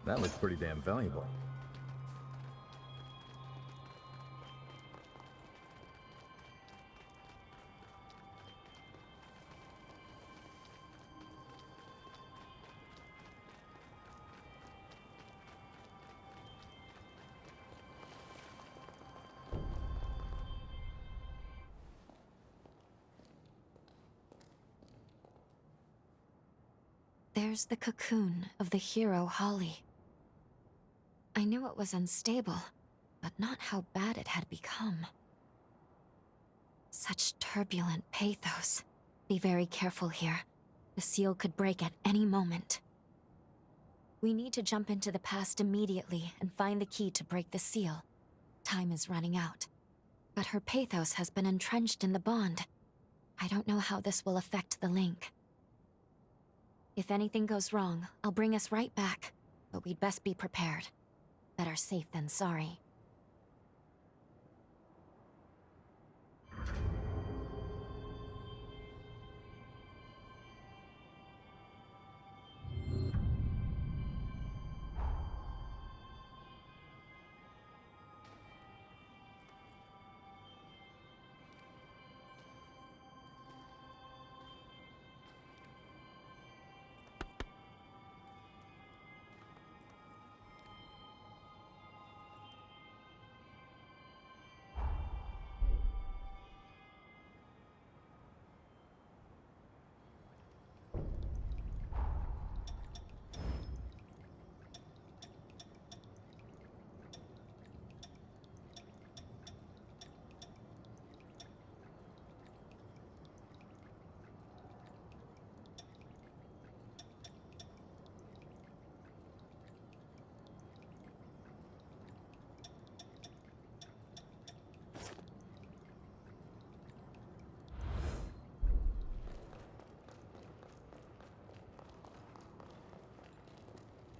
That looks pretty damn valuable. There's the cocoon of the hero Holly. I knew it was unstable, but not how bad it had become. Such turbulent pathos. Be very careful here. The seal could break at any moment. We need to jump into the past immediately and find the key to break the seal. Time is running out. But her pathos has been entrenched in the bond. I don't know how this will affect the link. If anything goes wrong, I'll bring us right back. But we'd best be prepared. Better safe than sorry.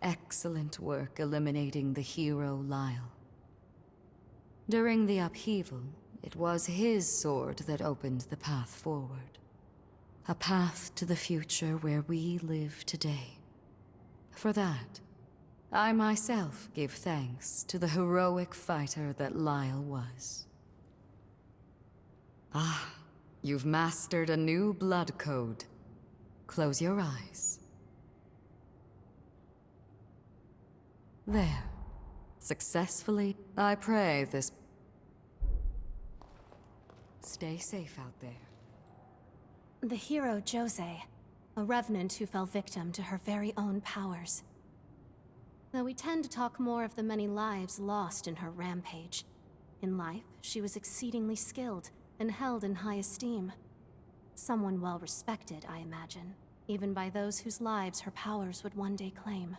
Excellent work eliminating the hero Lyle. During the upheaval, it was his sword that opened the path forward. A path to the future where we live today. For that, I myself give thanks to the heroic fighter that Lyle was. Ah, you've mastered a new blood code. Close your eyes. There. Successfully. I pray this... Stay safe out there. The hero Jose, a revenant who fell victim to her very own powers. Though we tend to talk more of the many lives lost in her rampage. In life, she was exceedingly skilled and held in high esteem. Someone well respected, I imagine, even by those whose lives her powers would one day claim.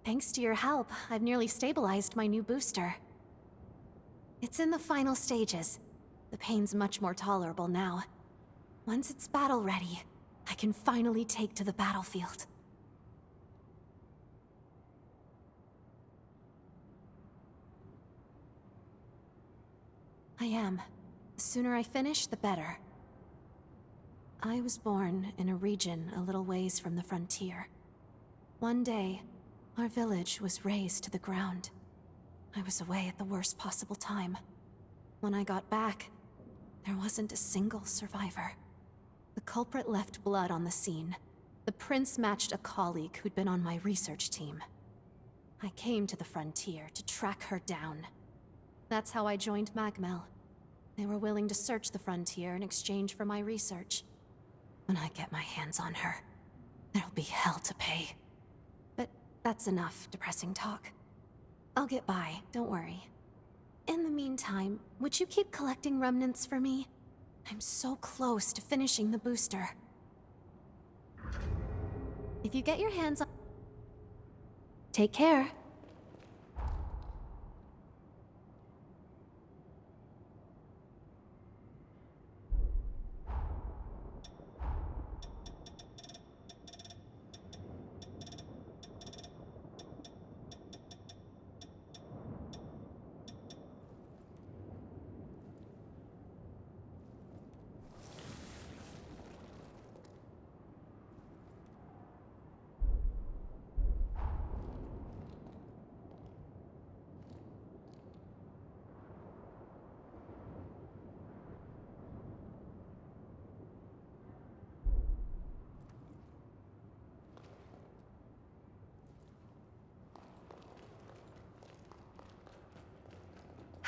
Thanks to your help, I've nearly stabilized my new booster. It's in the final stages. The pain's much more tolerable now. Once it's battle-ready, I can finally take to the battlefield. I am. The sooner I finish, the better. I was born in a region a little ways from the frontier. One day, our village was razed to the ground. I was away at the worst possible time. When I got back, there wasn't a single survivor. The culprit left blood on the scene. The prince matched a colleague who'd been on my research team. I came to the frontier to track her down. That's how I joined Magmel. They were willing to search the frontier in exchange for my research. When I get my hands on her, there'll be hell to pay. But that's enough depressing talk. I'll get by, don't worry. In the meantime, would you keep collecting remnants for me? I'm so close to finishing the booster. If you get your hands on... Take care.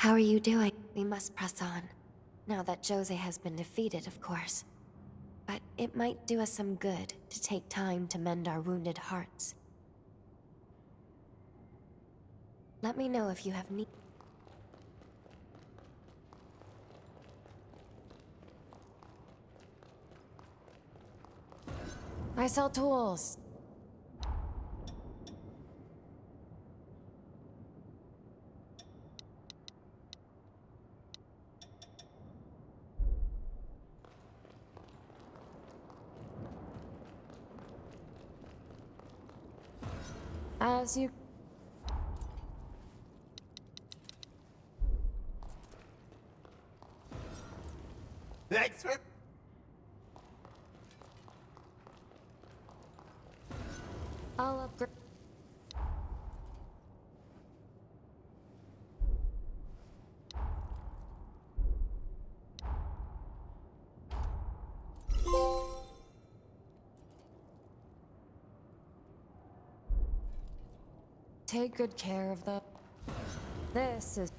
How are you doing? We must press on. Now that Jose has been defeated, of course. But it might do us some good to take time to mend our wounded hearts. Let me know if you have need. I sell tools. As you... Thanks for... I'll upgrade... Take good care of the... This is...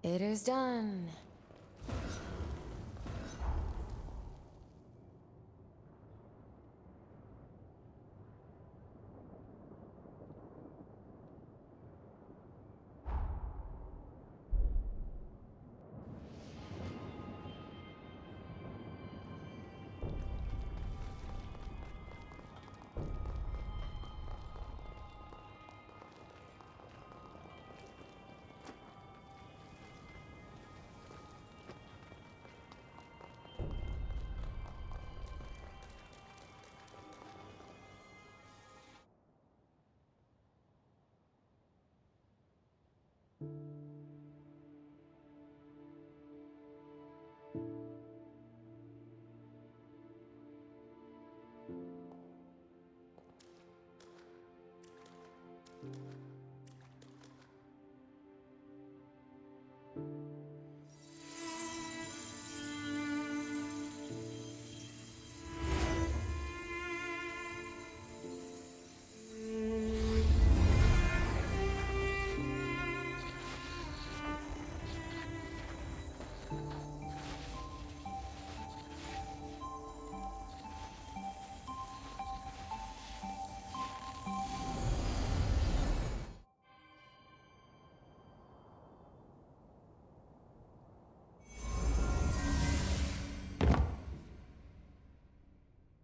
It is done.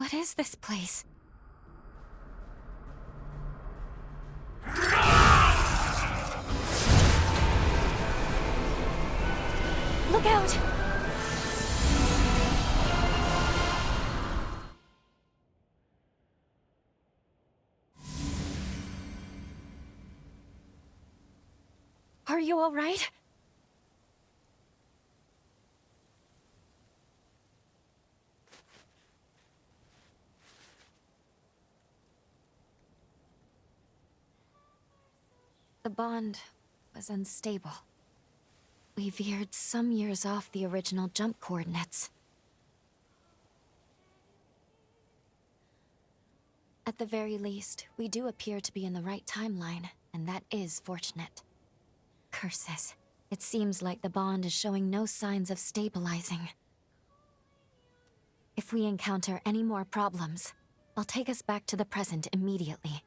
What is this place? Look out! Are you all right? The bond was unstable. We veered some years off the original jump coordinates. At the very least, we do appear to be in the right timeline, and that is fortunate. Curses. It seems like the bond is showing no signs of stabilizing. If we encounter any more problems, I'll take us back to the present immediately.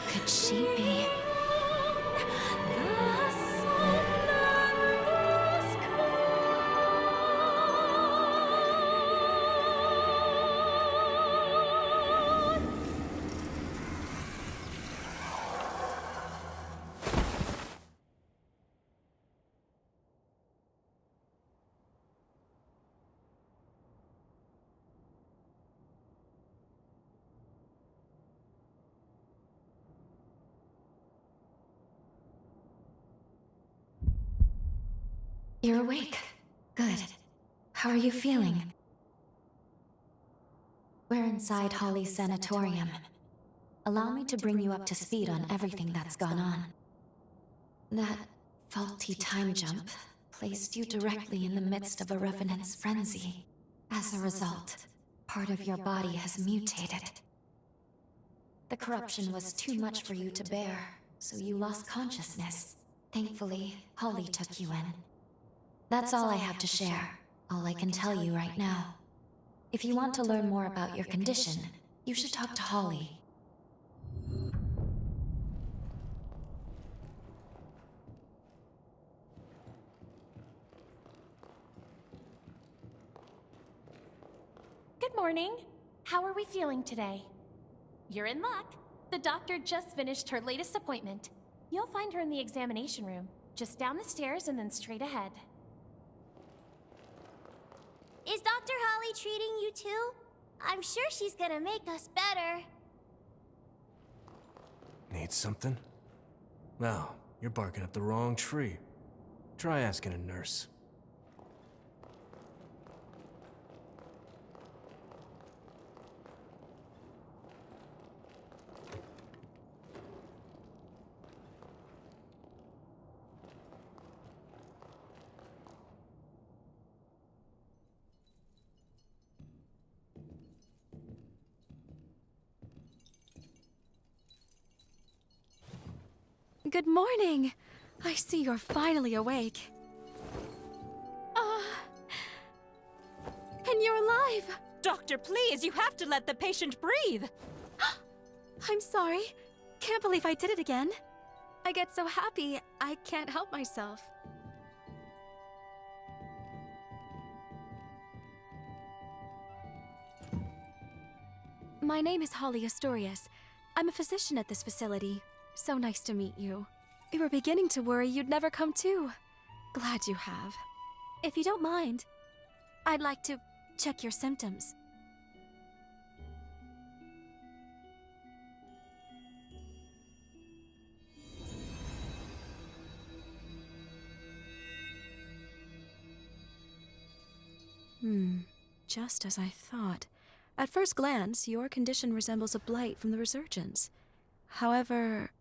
Could she be? You're awake. Good. How are you feeling? We're inside Holly's sanatorium. Allow me to bring you up to speed on everything that's gone on. That faulty time jump placed you directly in the midst of a revenant's frenzy. As a result, part of your body has mutated. The corruption was too much for you to bear, so you lost consciousness. Thankfully, Holly took you in. That's all I have to share, all I can tell you right now. If you want to learn more about your condition, you should talk to Holly. Good morning. How are we feeling today? You're in luck. The doctor just finished her latest appointment. You'll find her in the examination room, just down the stairs and then straight ahead. Is Dr. Holly treating you too? I'm sure she's gonna make us better. Need something? Well, you're barking up the wrong tree. Try asking a nurse. Good morning! I see you're finally awake. And you're alive! Doctor, please, you have to let the patient breathe! I'm sorry. Can't believe I did it again. I get so happy, I can't help myself. My name is Holly Astorius. I'm a physician at this facility. So nice to meet you. We were beginning to worry you'd never come to. Glad you have. If you don't mind, I'd like to check your symptoms. Just as I thought. At first glance, your condition resembles a blight from the resurgence. However,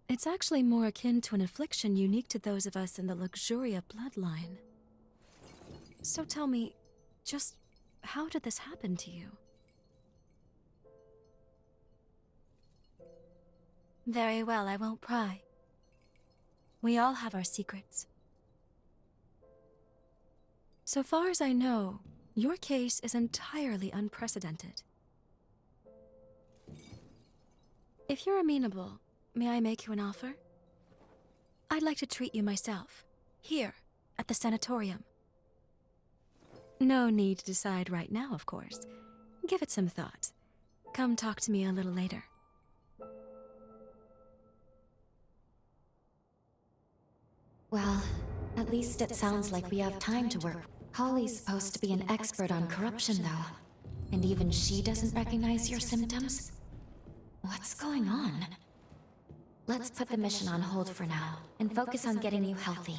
it's actually more akin to an affliction unique to those of us in the Luxuria bloodline. So tell me, just how did this happen to you? Very well, I won't pry. We all have our secrets. So far as I know, your case is entirely unprecedented. If you're amenable, may I make you an offer? I'd like to treat you myself, here, at the sanatorium. No need to decide right now, of course. Give it some thought. Come talk to me a little later. Well, at least it sounds like we have time to work. Holly's supposed to be an expert on corruption, though. And even she doesn't recognize your symptoms? What's going on? Let's put the mission on hold for now, and focus on getting you healthy.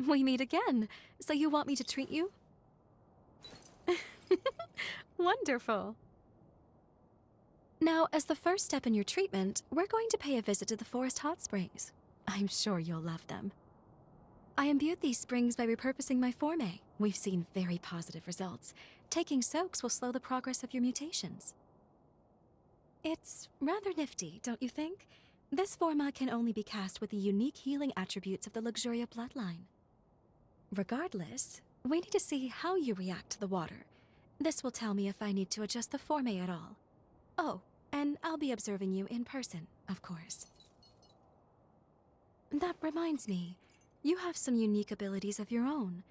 We meet again. So you want me to treat you? Wonderful. Now, as the first step in your treatment, we're going to pay a visit to the Forest Hot Springs. I'm sure you'll love them. I imbued these springs by repurposing my forme. We've seen very positive results. Taking soaks will slow the progress of your mutations. It's rather nifty, don't you think? This forma can only be cast with the unique healing attributes of the Luxuria bloodline. Regardless, we need to see how you react to the water. This will tell me if I need to adjust the forme at all. Oh, and I'll be observing you in person, of course. That reminds me, you have some unique abilities of your own.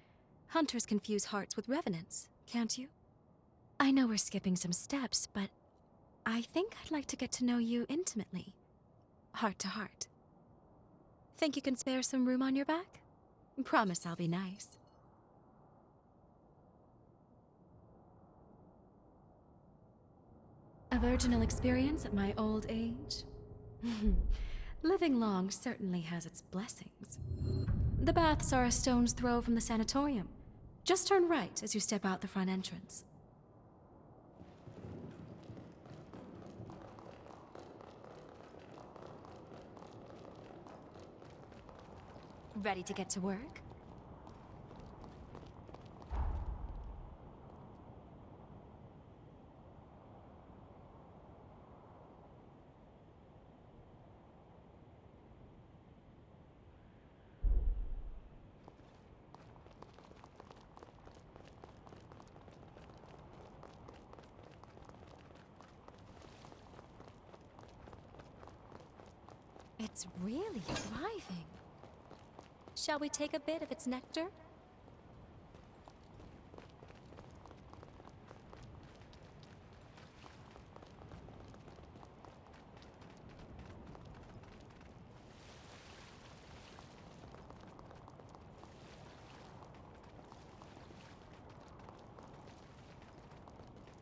Hunters can fuse hearts with revenants, can't you? I know we're skipping some steps, but I think I'd like to get to know you intimately. Heart to heart. Think you can spare some room on your back? Promise I'll be nice. A virginal experience at my old age? Living long certainly has its blessings. The baths are a stone's throw from the sanatorium. Just turn right as you step out the front entrance. Ready to get to work? It's really thriving. Shall we take a bit of its nectar?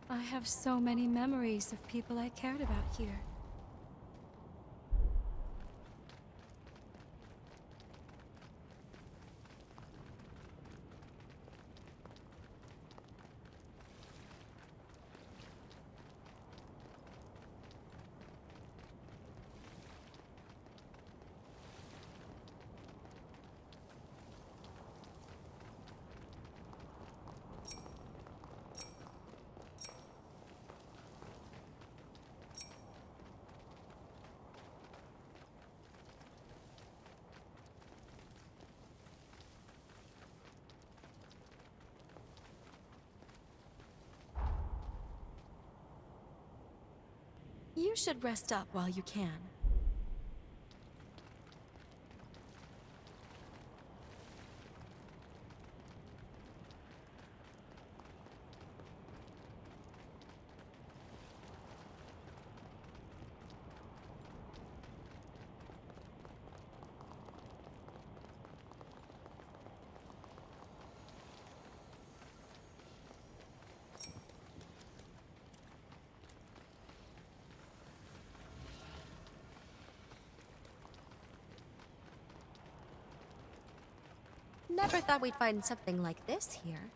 I have so many memories of people I cared about here. You should rest up while you can. Never thought we'd find something like this here.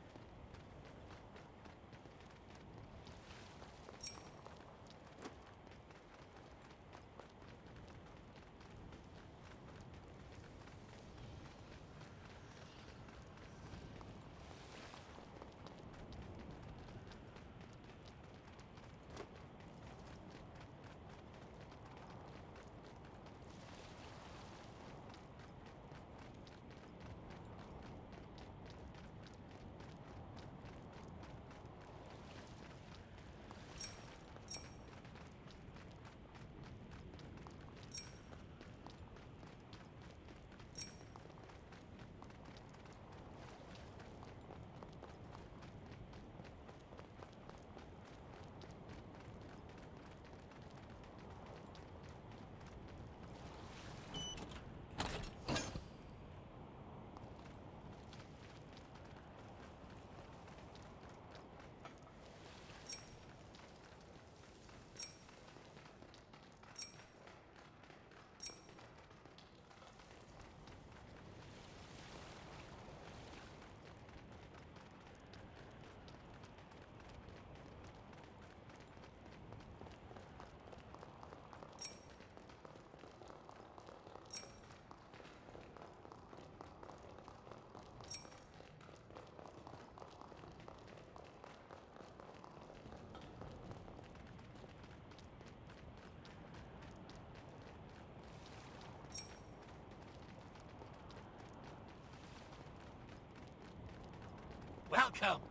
Welcome!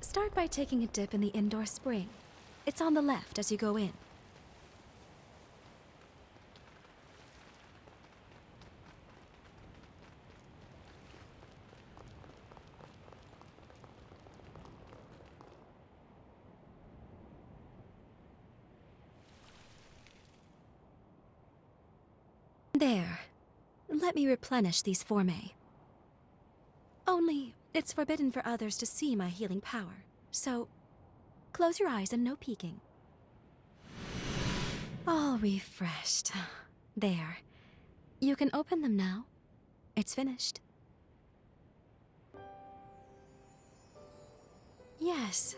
Start by taking a dip in the indoor spring. It's on the left as you go in. There. Let me replenish these formae. Only, it's forbidden for others to see my healing power. So, close your eyes and no peeking. All refreshed. There. You can open them now. It's finished. Yes.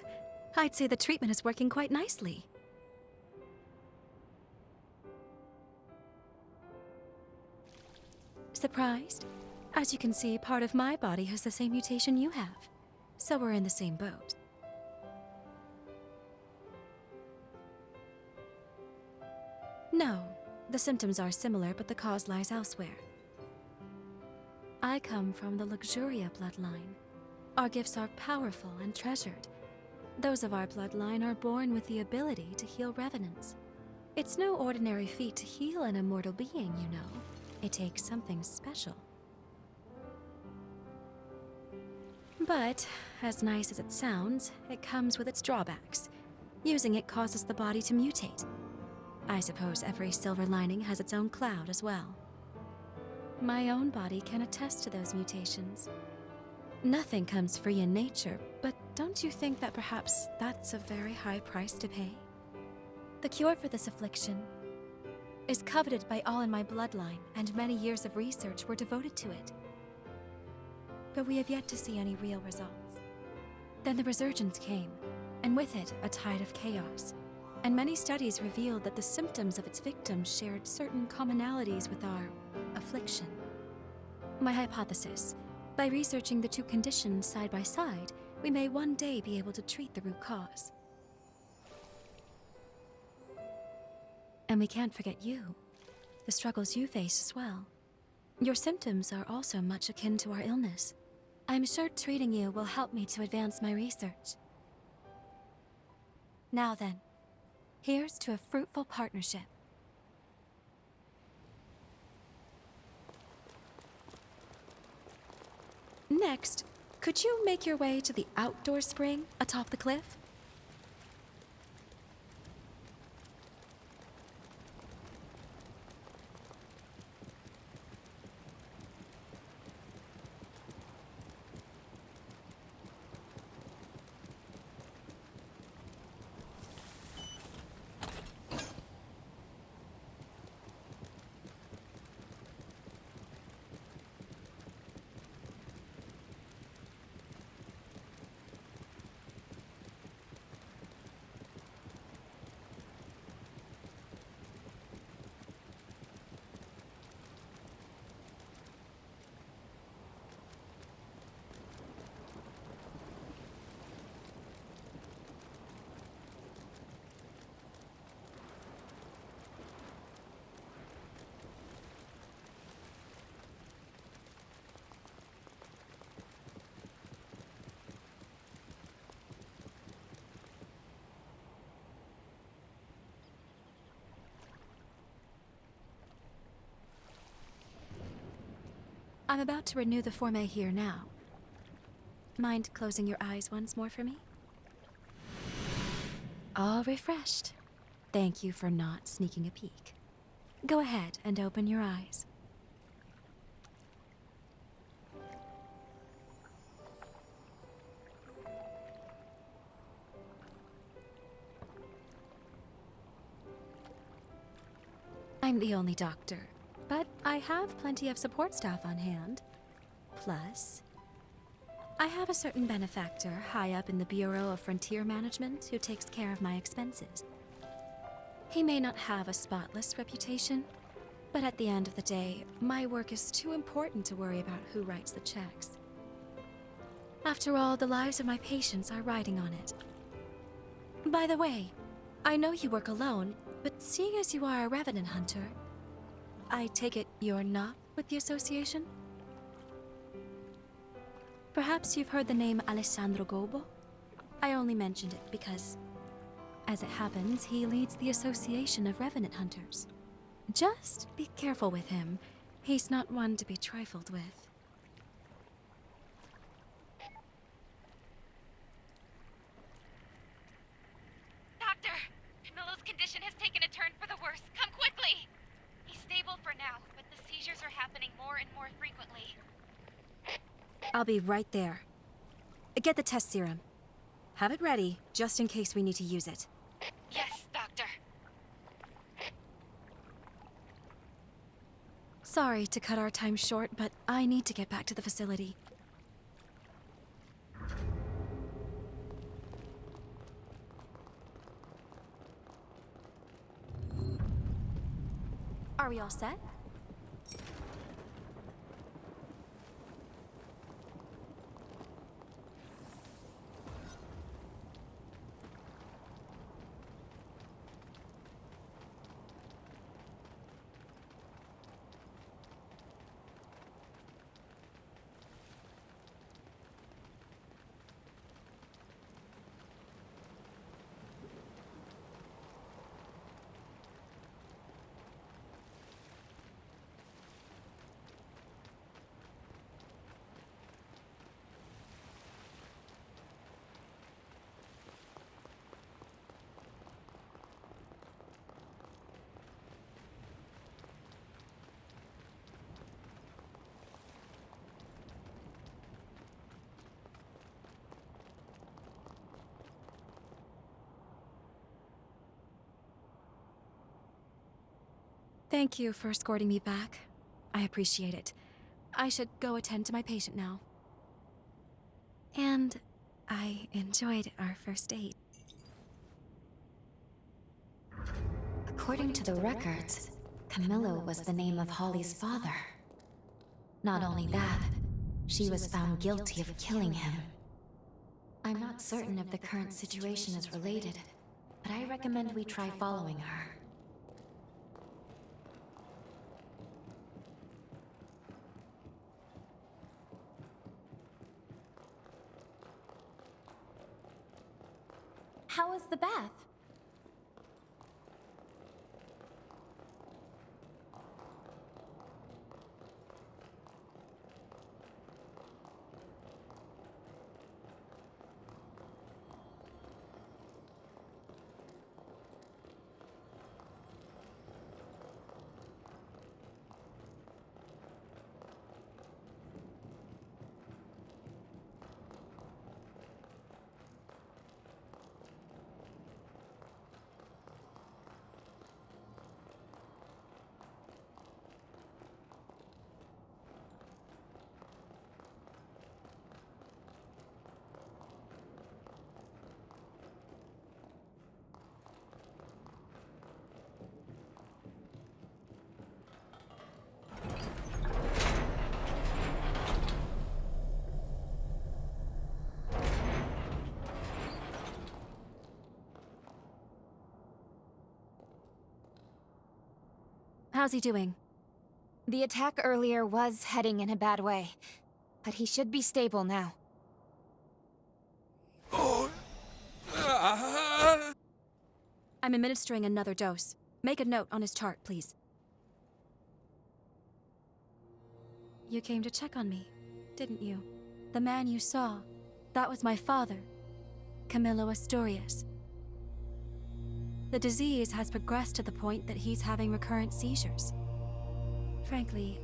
I'd say the treatment is working quite nicely. Surprised? As you can see, part of my body has the same mutation you have. So we're in the same boat. No, the symptoms are similar, but the cause lies elsewhere. I come from the Luxuria bloodline. Our gifts are powerful and treasured. Those of our bloodline are born with the ability to heal revenants. It's no ordinary feat to heal an immortal being, you know. It takes something special. But, as nice as it sounds, it comes with its drawbacks. Using it causes the body to mutate. I suppose every silver lining has its own cloud as well. My own body can attest to those mutations. Nothing comes free in nature, but don't you think that perhaps that's a very high price to pay? The cure for this affliction is coveted by all in my bloodline, and many years of research were devoted to it. But we have yet to see any real results. Then the resurgence came, and with it, a tide of chaos. And many studies revealed that the symptoms of its victims shared certain commonalities with our affliction. My hypothesis: by researching the two conditions side by side, we may one day be able to treat the root cause. And we can't forget you, the struggles you face as well. Your symptoms are also much akin to our illness. I'm sure treating you will help me to advance my research. Now then, here's to a fruitful partnership. Next, could you make your way to the outdoor spring atop the cliff? I'm about to renew the Forme here now. Mind closing your eyes once more for me? All refreshed. Thank you for not sneaking a peek. Go ahead and open your eyes. I'm the only doctor, but I have plenty of support staff on hand. Plus, I have a certain benefactor high up in the Bureau of Frontier Management who takes care of my expenses. He may not have a spotless reputation, but at the end of the day, my work is too important to worry about who writes the checks. After all, the lives of my patients are riding on it. By the way, I know you work alone, but seeing as you are a Revenant hunter, I take it you're not with the Association? Perhaps you've heard the name Alessandro Gobo? I only mentioned it because, as it happens, he leads the Association of Revenant Hunters. Just be careful with him. He's not one to be trifled with. Doctor! Camilo's condition has taken a turn for the worse. Come quickly! He's stable for now, but the seizures are happening more and more frequently. I'll be right there. Get the test serum. Have it ready, just in case we need to use it. Yes, Doctor. Sorry to cut our time short, but I need to get back to the facility. Are we all set? Thank you for escorting me back. I appreciate it. I should go attend to my patient now. And I enjoyed our first date. According to the records, Camillo was the name of Holly's father. Not only that, she was found guilty of killing him. I'm not certain if the current situation is related, but I recommend we try following her. How was the bath? How's he doing? The attack earlier was heading in a bad way, but he should be stable now. I'm administering another dose. Make a note on his chart, please. You came to check on me, didn't you? The man you saw, that was my father, Camillo Asturias. The disease has progressed to the point that he's having recurrent seizures. Frankly,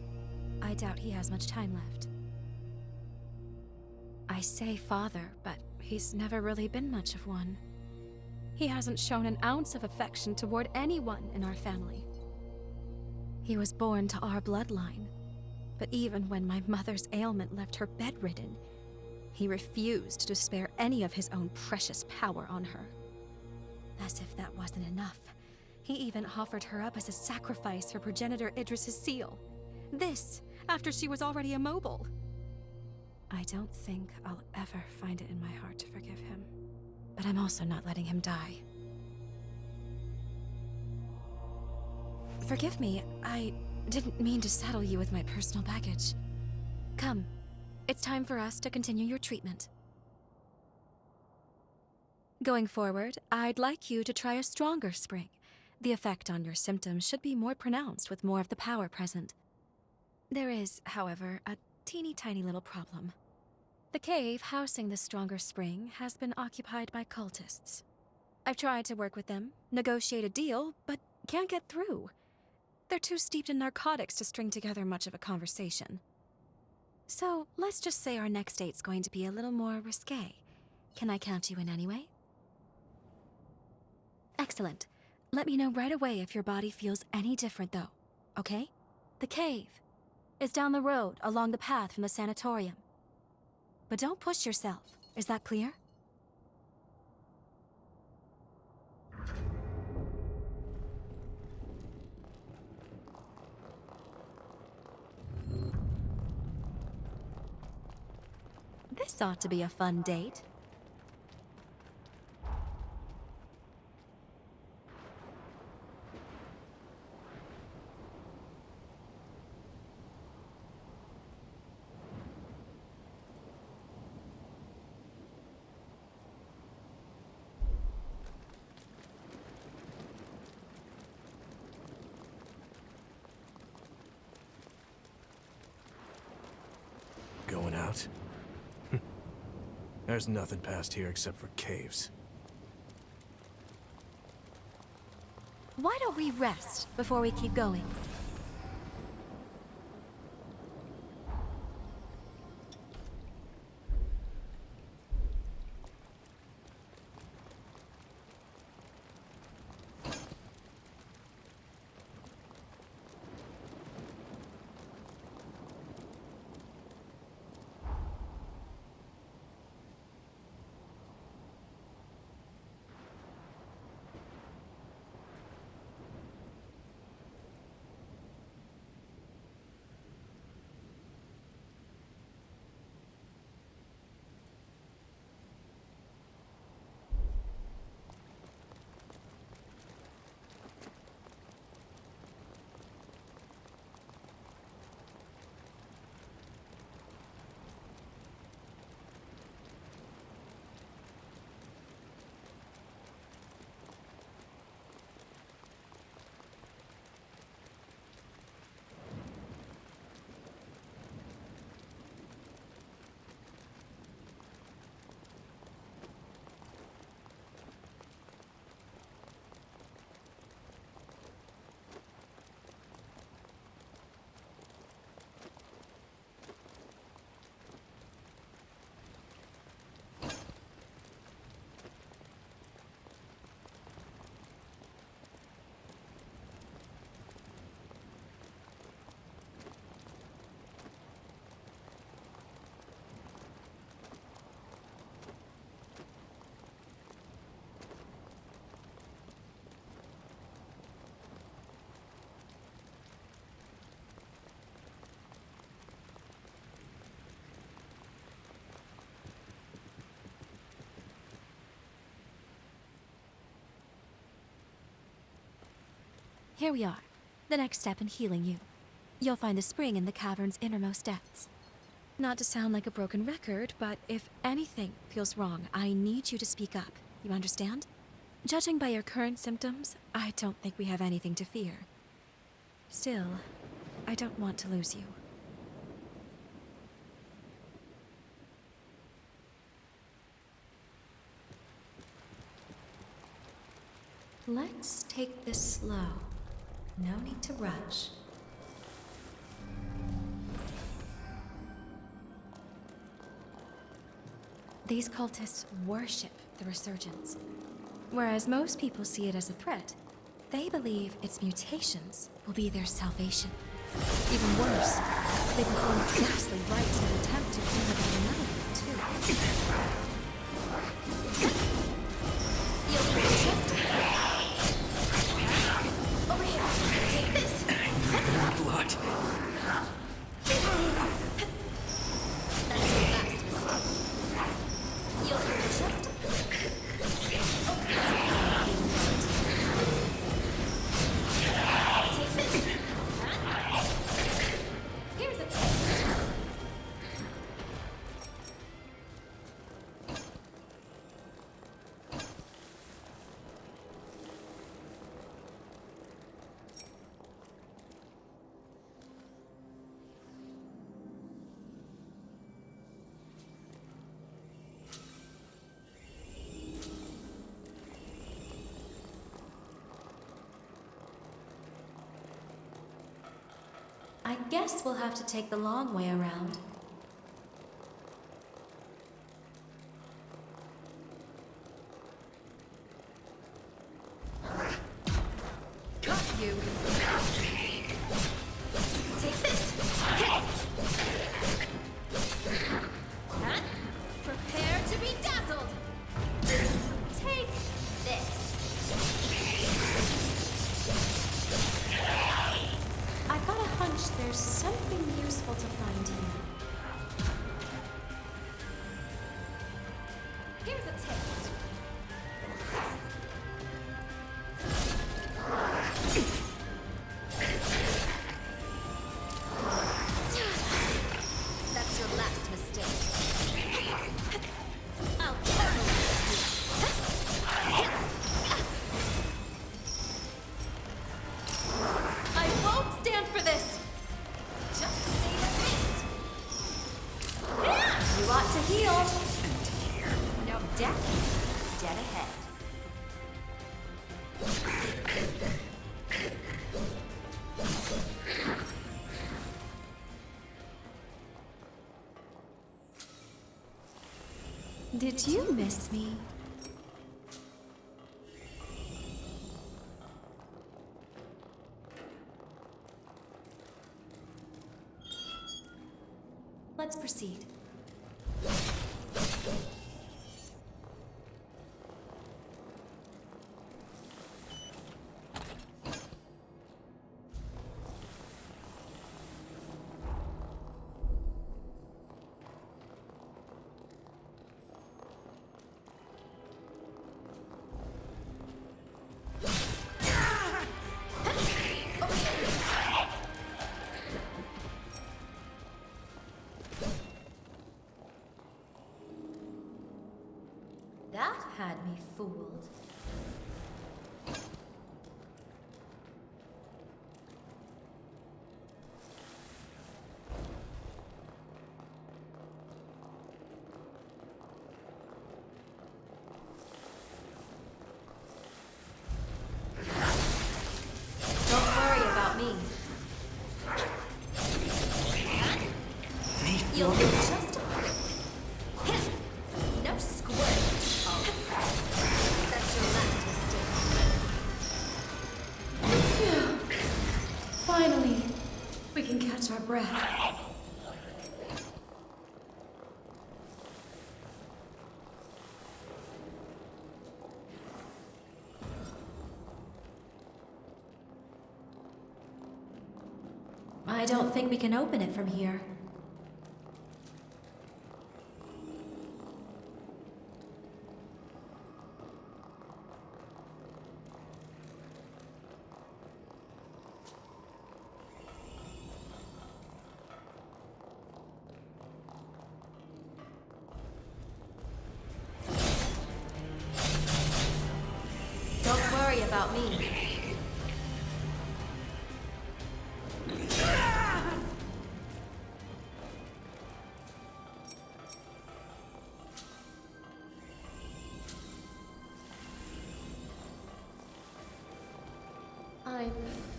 I doubt he has much time left. I say father, but he's never really been much of one. He hasn't shown an ounce of affection toward anyone in our family. He was born to our bloodline, but even when my mother's ailment left her bedridden, he refused to spare any of his own precious power on her. As if that wasn't enough, he even offered her up as a sacrifice for progenitor Idris's seal. This, after she was already immobile. I don't think I'll ever find it in my heart to forgive him. But I'm also not letting him die. Forgive me, I didn't mean to saddle you with my personal baggage. Come, it's time for us to continue your treatment. Going forward, I'd like you to try a stronger spring. The effect on your symptoms should be more pronounced with more of the power present. There is, however, a teeny tiny little problem. The cave housing the stronger spring has been occupied by cultists. I've tried to work with them, negotiate a deal, but can't get through. They're too steeped in narcotics to string together much of a conversation. So, let's just say our next date's going to be a little more risque. Can I count you in anyway? Excellent. Let me know right away if your body feels any different, though, okay? The cave is down the road along the path from the sanatorium. But don't push yourself. Is that clear? This ought to be a fun date. Going out? There's nothing past here except for caves. Why don't we rest before we keep going? here we are. The next step in healing you. You'll find the spring in the cavern's innermost depths. Not to sound like a broken record, but if anything feels wrong, I need you to speak up. You understand? Judging by your current symptoms, I don't think we have anything to fear. Still, I don't want to lose you. Let's take this slow. No need to rush. These cultists worship the Resurgence. Whereas most people see it as a threat, they believe its mutations will be their salvation. Even worse, they perform ghastly rites in an attempt to bring about another one, too. You'll be interested. Over here, take this. Blood. That's your last mistake. You'll be interested. Take this. Here's a taste. I guess we'll have to take the long way around. Got you. Take this. Huh? Prepare to be dazzled. Take this. I've got a hunch there's something useful to find here. Here's a taste. That's your last mistake. I'll I won't stand for this! just say the face. You ought to heal! No death, dead ahead. Did you miss me? Let's proceed. That had me fooled. Don't worry about me. You'll be just No squirt. That's your last mistake. Finally, we can catch our breath. I don't think we can open it from here. about me. I'm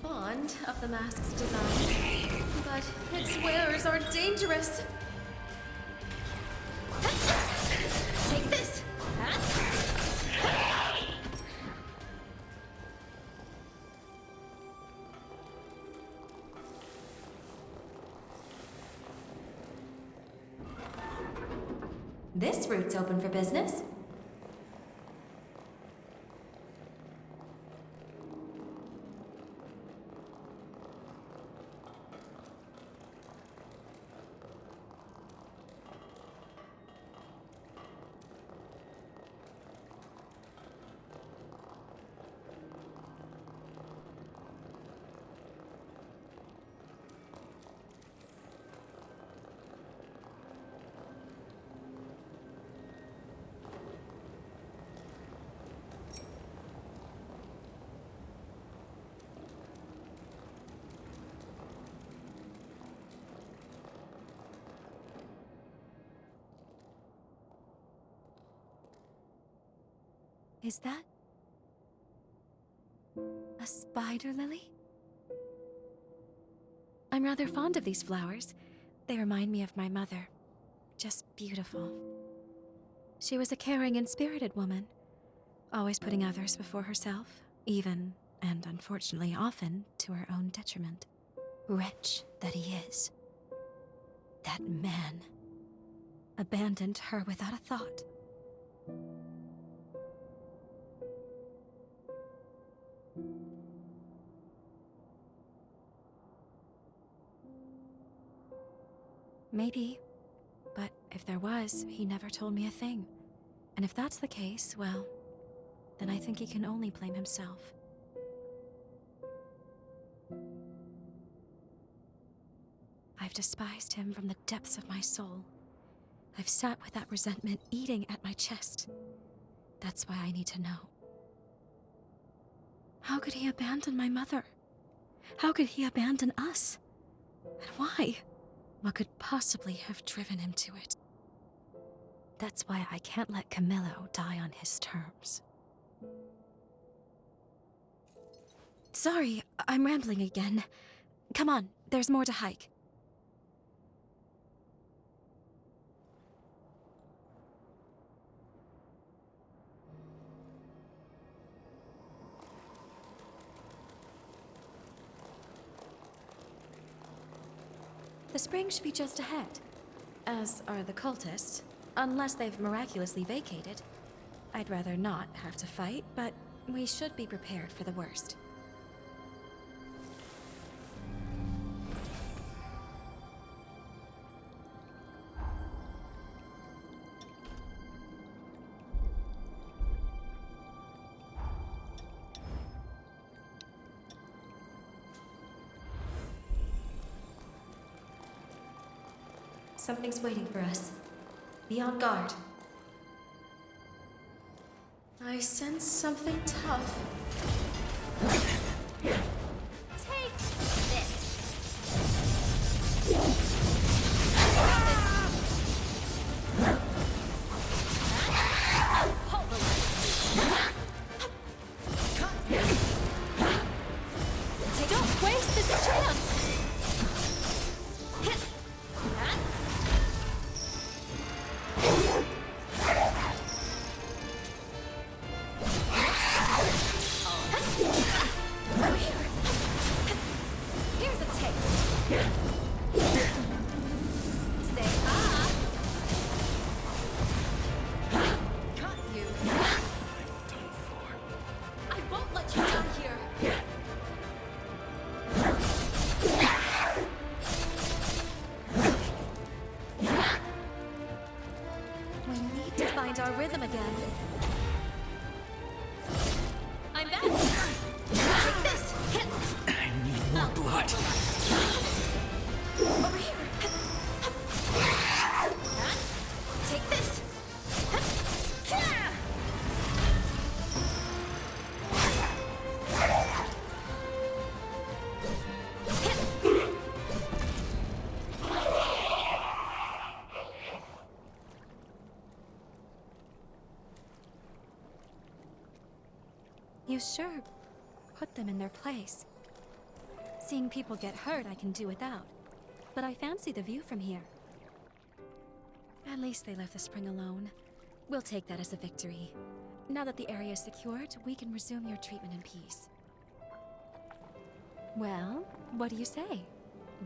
fond of the mask's design, but its wearers are dangerous. Take this! This route's open for business. Is that a spider lily? I'm rather fond of these flowers. They remind me of my mother. Just beautiful. She was a caring and spirited woman, always putting others before herself, even, and unfortunately often, to her own detriment. Wretch that he is. That man abandoned her without a thought. Maybe. But if there was, he never told me a thing. And if that's the case, well, then I think he can only blame himself. I've despised him from the depths of my soul. I've sat with that resentment eating at my chest. That's why I need to know. How could he abandon my mother? How could he abandon us? And why? What could possibly have driven him to it? That's why I can't let Camillo die on his terms. Sorry, I'm rambling again. Come on, there's more to hike. The spring should be just ahead, as are the cultists, unless they've miraculously vacated. I'd rather not have to fight, but we should be prepared for the worst. Something's waiting for us. Be on guard. I sense something tough. Take this. Don't waste this chance! Our rhythm again. I'm back! Take this! I need more blood. Over here! Take this! You sure put them in their place. Seeing people get hurt I can do without, but I fancy the view from here. At least they left the spring alone. We'll take that as a victory. Now that the area is secured, we can resume your treatment in peace. Well, what do you say?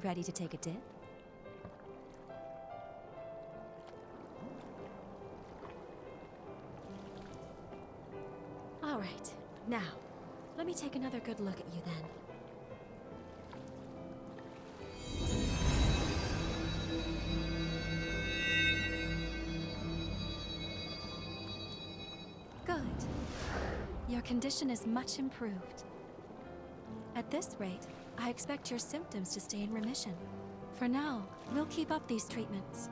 Ready to take a dip? All right, now, let me take another good look at you then. Good. Your condition is much improved. At this rate, I expect your symptoms to stay in remission. For now, we'll keep up these treatments.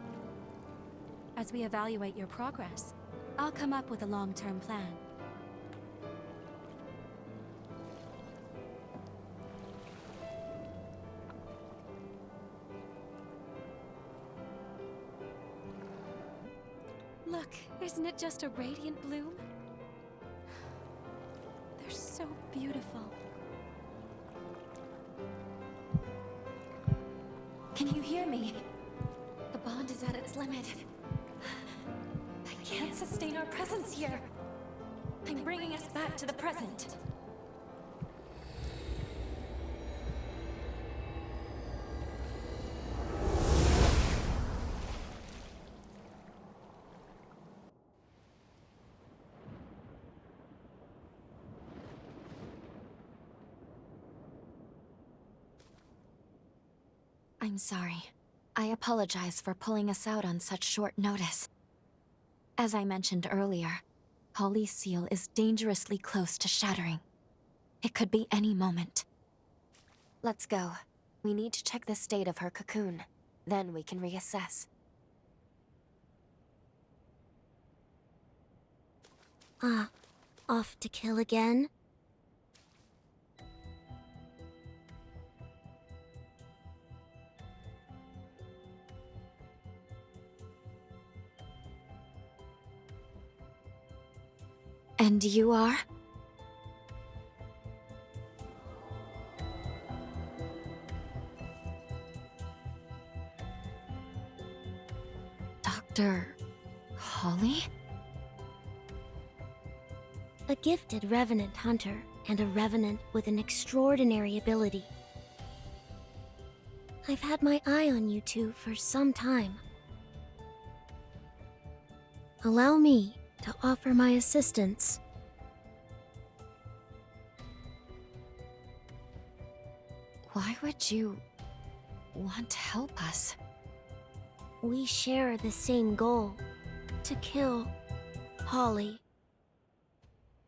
As we evaluate your progress, I'll come up with a long-term plan. Look, isn't it just a radiant bloom? They're so beautiful. Can you hear me? The bond is at its limit. I can't sustain our presence here. I'm bringing us back to the present. I'm sorry. I apologize for pulling us out on such short notice. As I mentioned earlier, Holly's seal is dangerously close to shattering. It could be any moment. Let's go. We need to check the state of her cocoon. Then we can reassess. Off to kill again? And you are? Dr. Holly? A gifted Revenant hunter, and a Revenant with an extraordinary ability. I've had my eye on you two for some time. Allow me to offer my assistance. Why would you want to help us? We share the same goal, to kill Holly.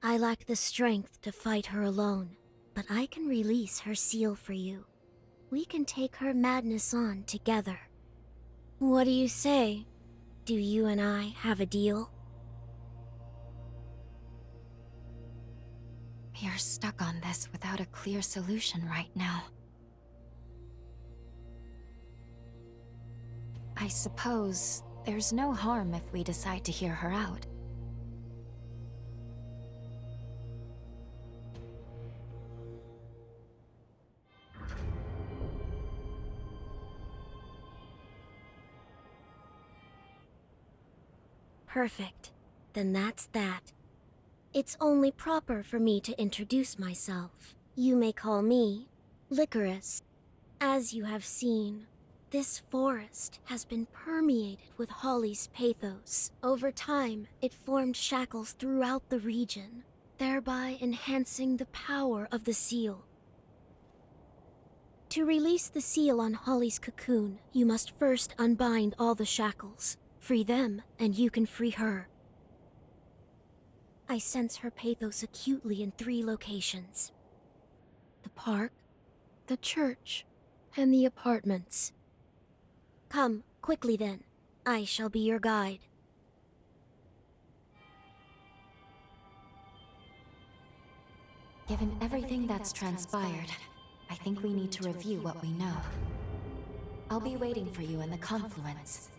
I lack the strength to fight her alone, but I can release her seal for you. We can take her madness on together. What do you say? Do you and I have a deal? We're stuck on this without a clear solution right now. I suppose there's no harm if we decide to hear her out. Perfect. Then that's that. It's only proper for me to introduce myself. You may call me Licorice. As you have seen, this forest has been permeated with Holly's pathos. Over time, it formed shackles throughout the region, thereby enhancing the power of the seal. To release the seal on Holly's cocoon, you must first unbind all the shackles. Free them, and you can free her. I sense her pathos acutely in 3 locations: the park, the church, and the apartments. Come, quickly then. I shall be your guide. Given everything that's transpired, I think we need to review what we know. I'll be waiting for you in the confluence.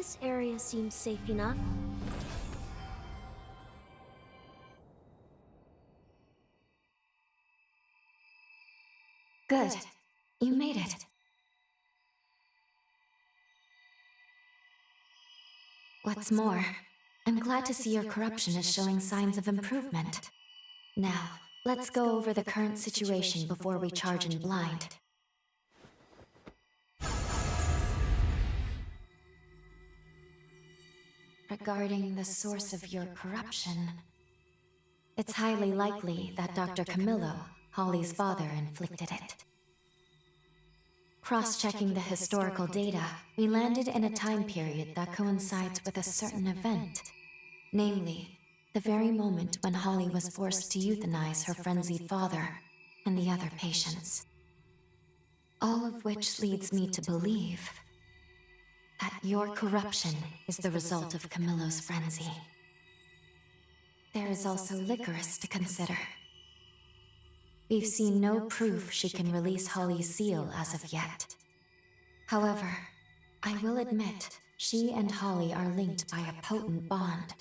This area seems safe enough. Good. You made it. What's more, I'm glad to see your corruption is showing signs of improvement. Now, let's go over the current situation before we charge in blind. Regarding the source of your corruption, it's highly likely that Dr. Camillo, Holly's father, inflicted it. Cross-checking the historical data, we landed in a time period that coincides with a certain event. Namely, the very moment when Holly was forced to euthanize her frenzied father and the other patients. All of which leads me to believe that your corruption is the result of Camillo's frenzy. There is also Licorice to consider. We've seen no proof she can release Holly's seal as of yet. However, I will admit, she and Holly are linked by a potent bond.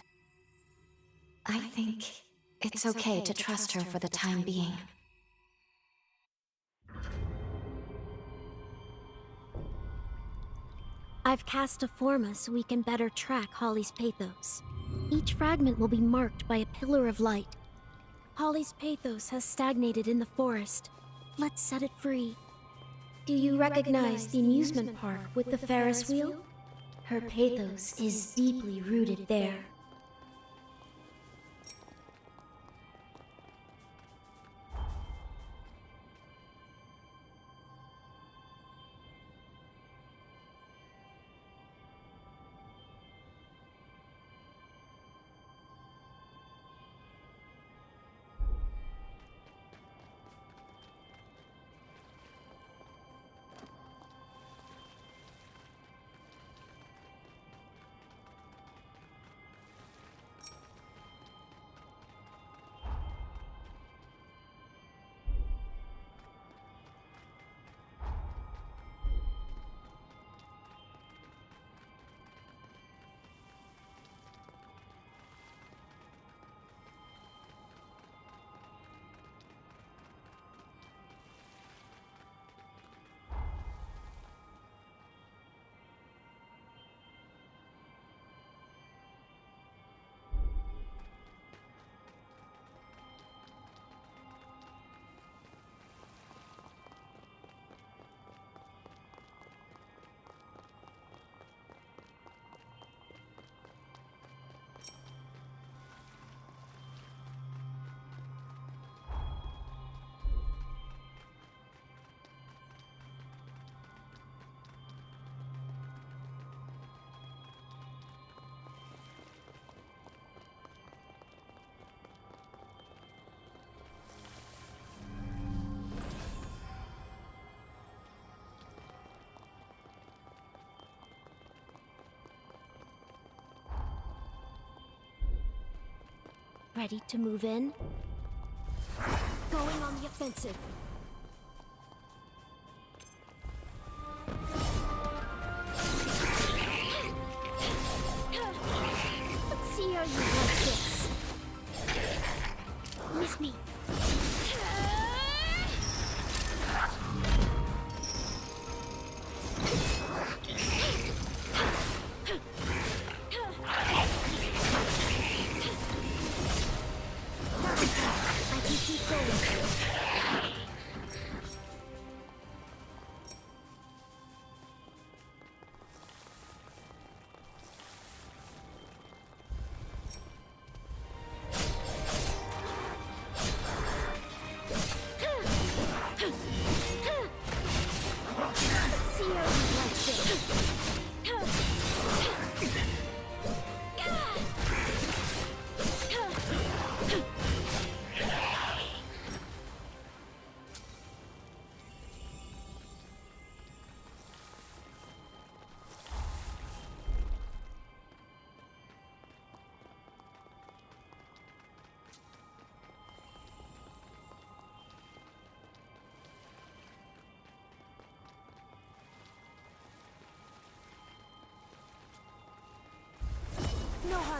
I think it's okay to trust her for the time being. I've cast a forma so we can better track Holly's pathos. Each fragment will be marked by a pillar of light. Holly's pathos has stagnated in the forest. Let's set it free. Do you recognize the amusement park with the Ferris wheel? Her pathos is deeply rooted there. Ready to move in? Going on the offensive. Let's see how you like this. Miss me.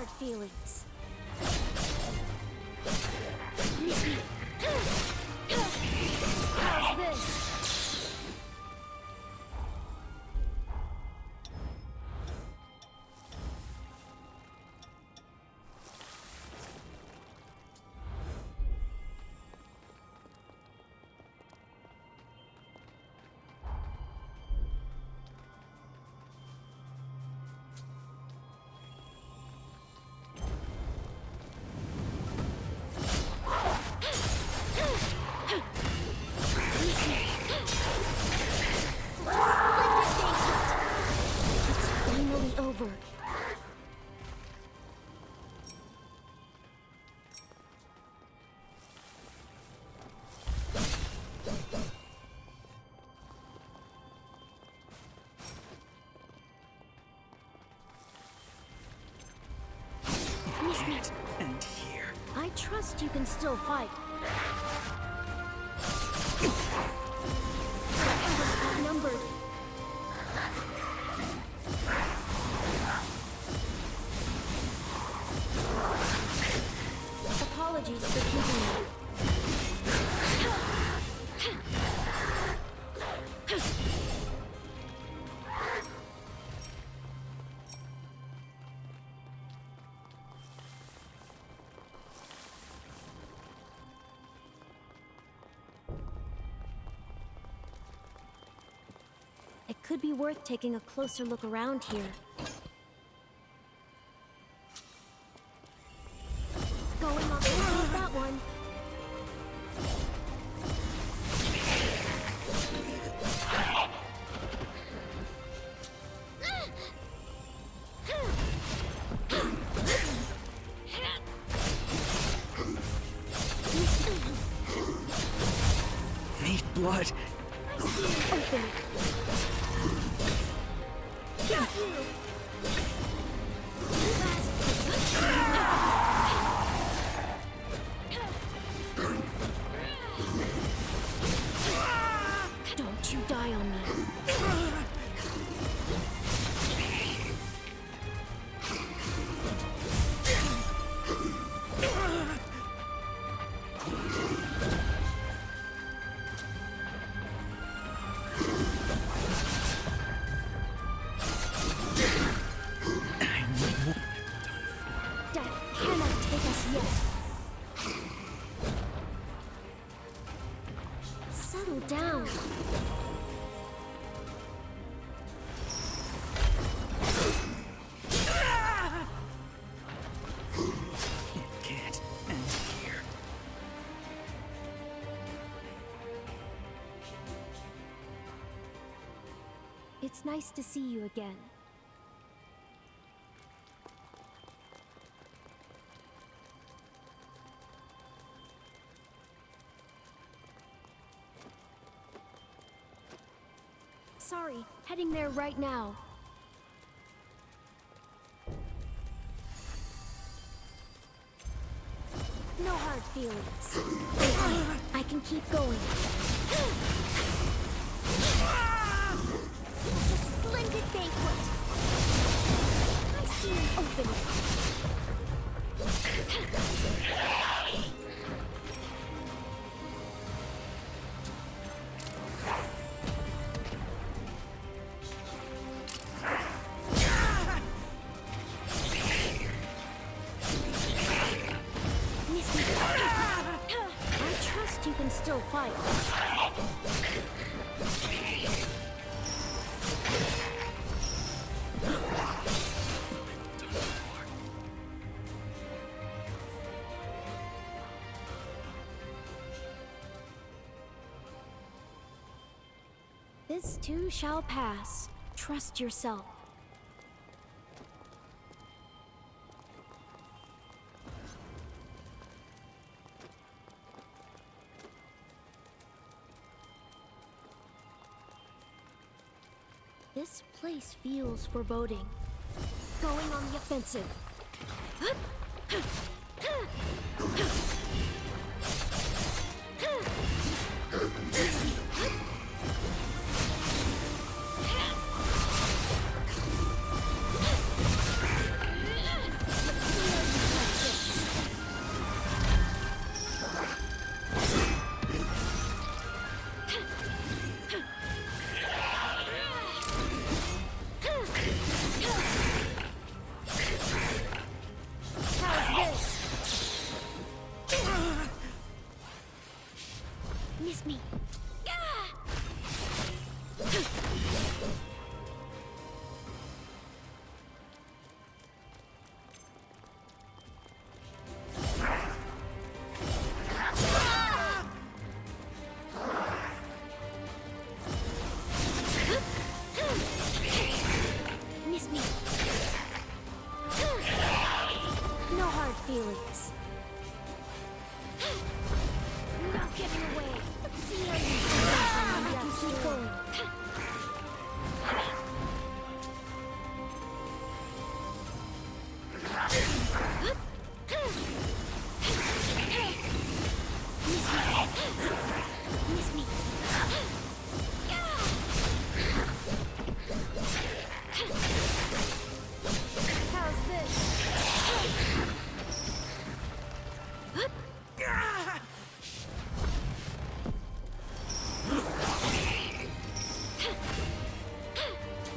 hard feelings. How's this? Over. And here. I trust you can still fight. I was outnumbered. Apologies for keeping you. It could be worth taking a closer look around here. Going off with that one. Need blood. Open it. Got you. Don't you die on me. Death cannot take us yet. Settle down. It can't end here. It's nice to see you again. Sorry, heading there right now. No hard feelings. I can keep going. Splendid banquet. I see an opening. I trust you can still fight. This too shall pass. Trust yourself. This place feels foreboding. Going on the offensive.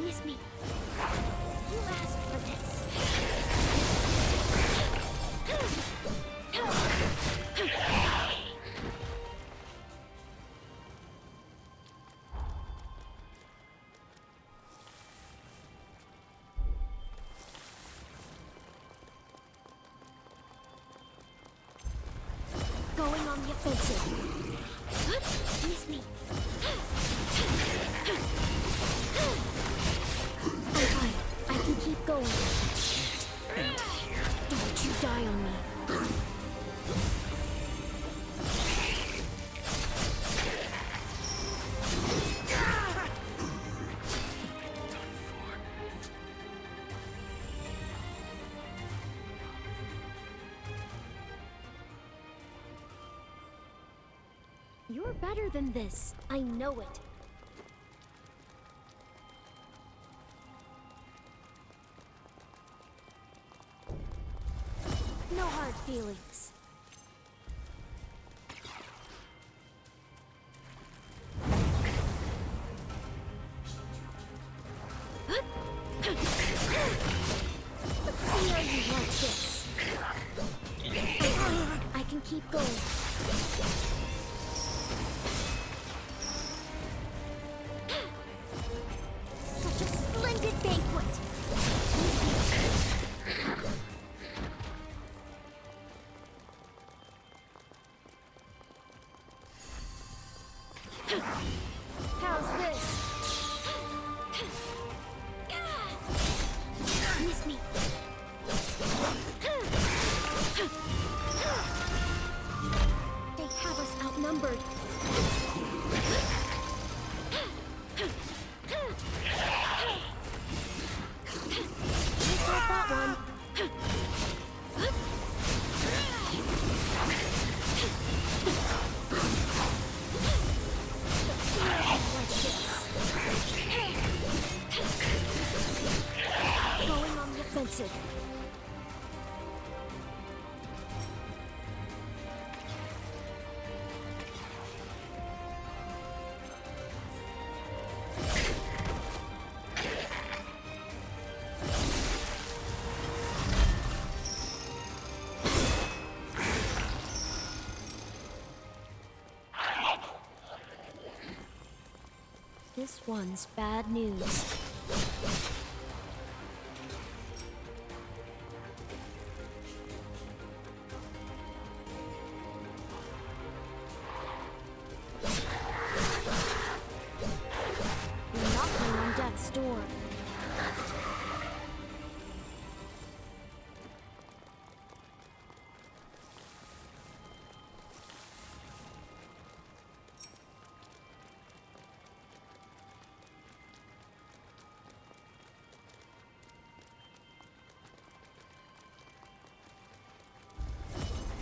Miss me. You asked for this. Going on the offensive. Miss me. I'm fine. I can keep going. And here. Don't you die on me. You're better than this. I know it. No hard feelings. Let's see how you like this. I can keep going. Such a splendid banquet! How's this? Miss me. They have us outnumbered. I got that one. Going on the offensive. This one's bad news. We're knocking on death's door.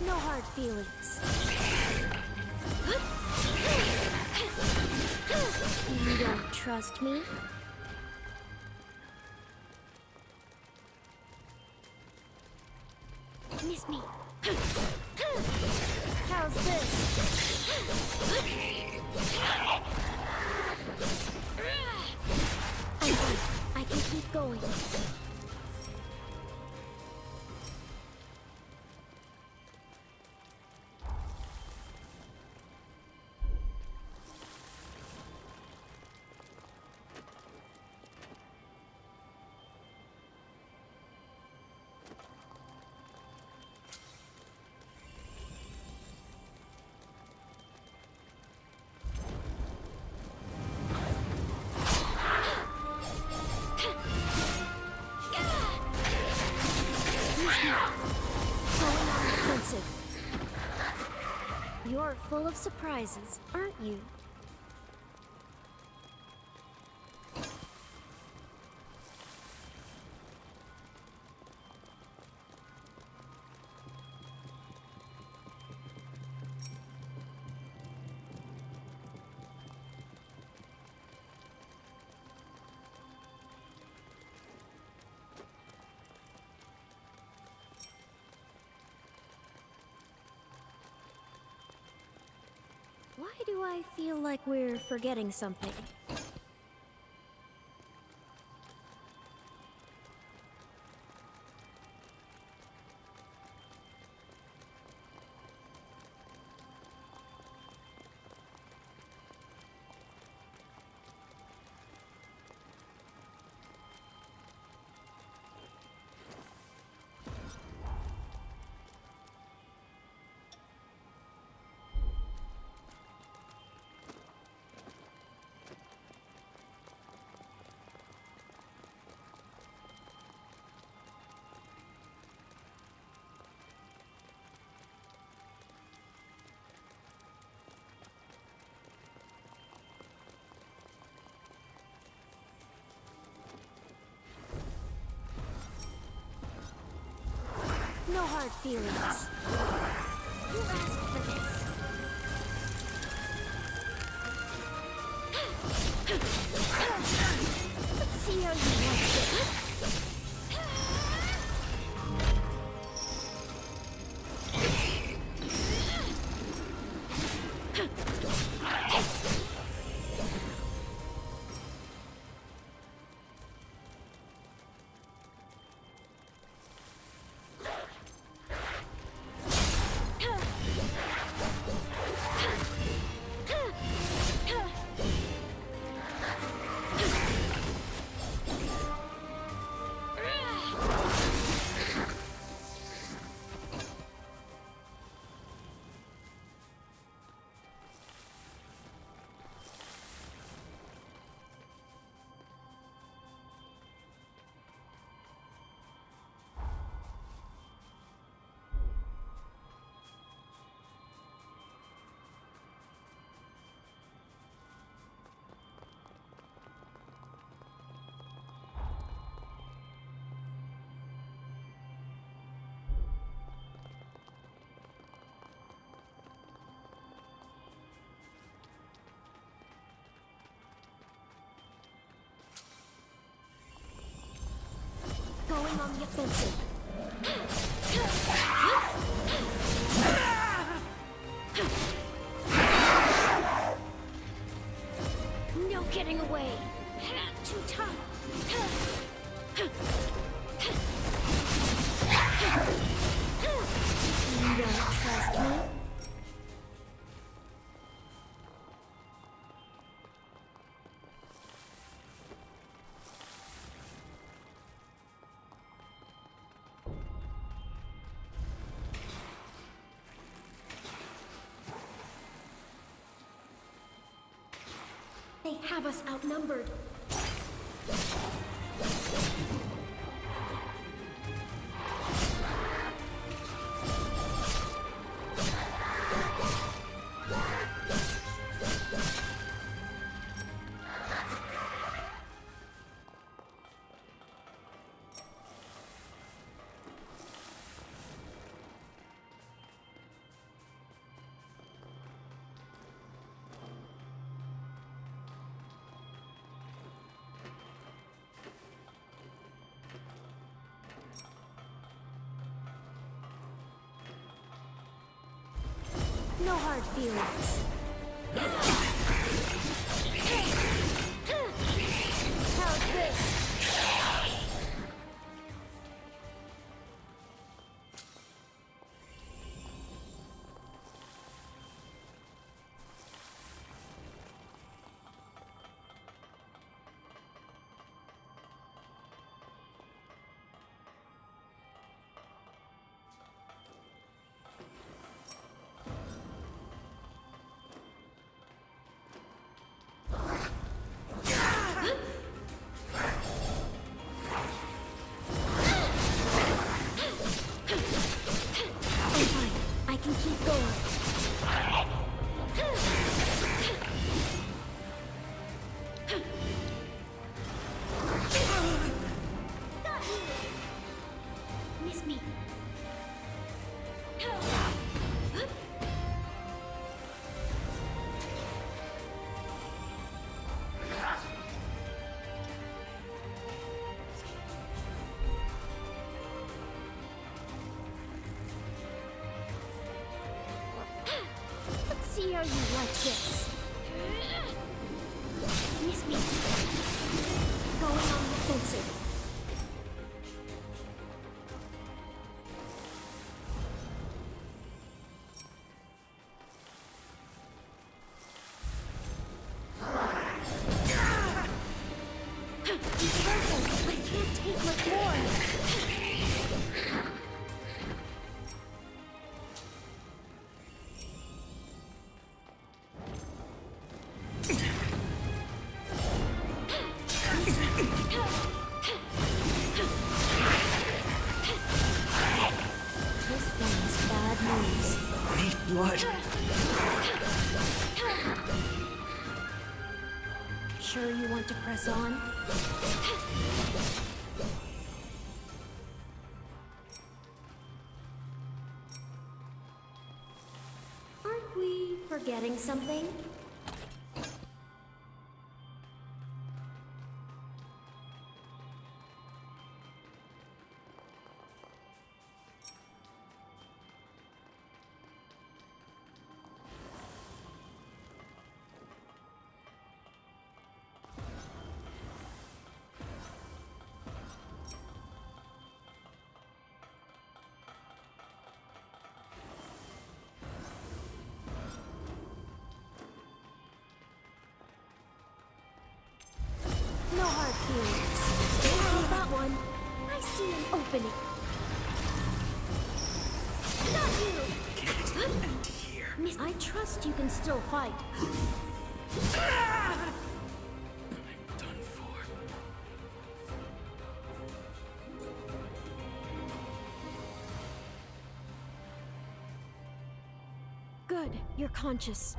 No hard feelings. You don't trust me? Miss me. How's this? I'm fine. I can keep going. You're full of surprises, aren't you? Why do I feel like we're forgetting something? No hard feelings. You asked for this. Let's see how you like this. Going on the offensive. No getting away. Too tough. You don't trust me? They have us outnumbered. No hard feelings. How's this? See how you like this. Miss me. Going on the offensive. Be careful. I can't take much more. Blood. Sure you want to press on? forgetting something? No hard feelings. That one. I see an opening. Not you! Get end here. Miss, I trust you can still fight. I'm done for. Good, you're conscious.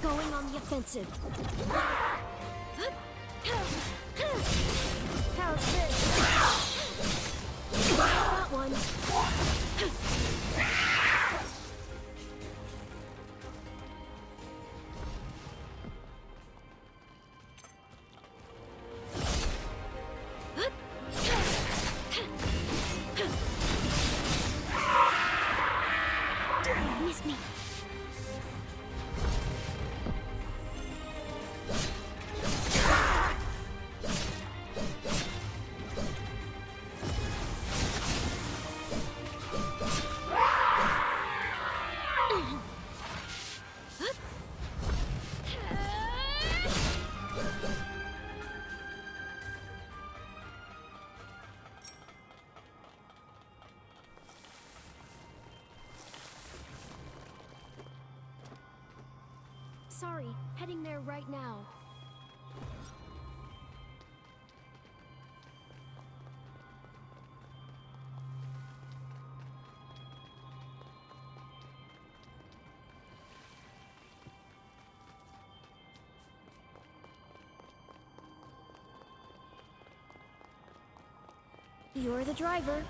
Going on the offensive. How's this? That one. Miss me. Sorry, heading there right now. You're the driver.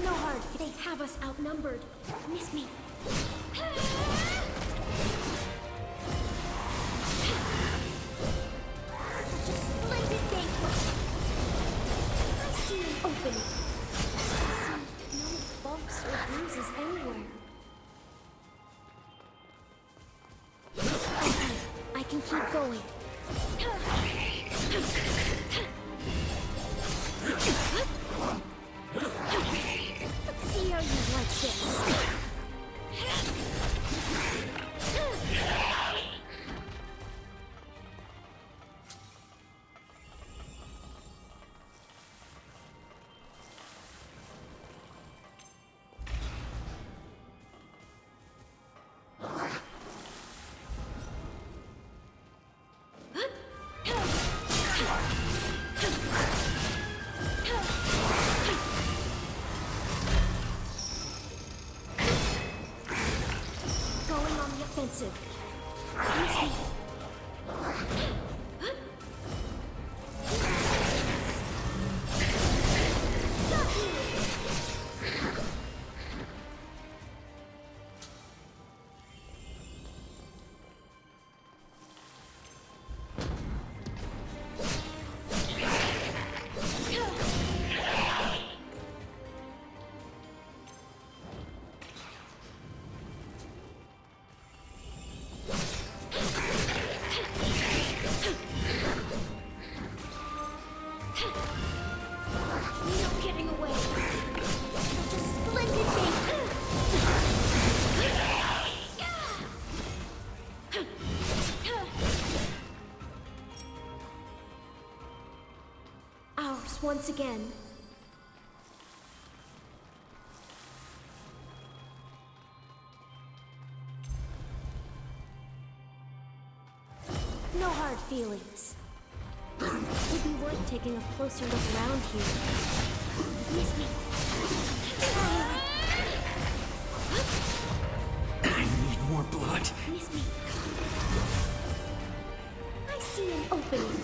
No hard, they have us outnumbered. Miss me. Such a splendid banquet. I see an opening. No bumps or bruises anywhere. Okay, I can keep going. Let's see how you like this. Going on the offensive. Miss me. Got you. No getting away. Such a splendid thing. Ours once again. No hard feelings. It'd be worth taking a closer look around here. Miss me. I need more blood. Miss me. I see an opening.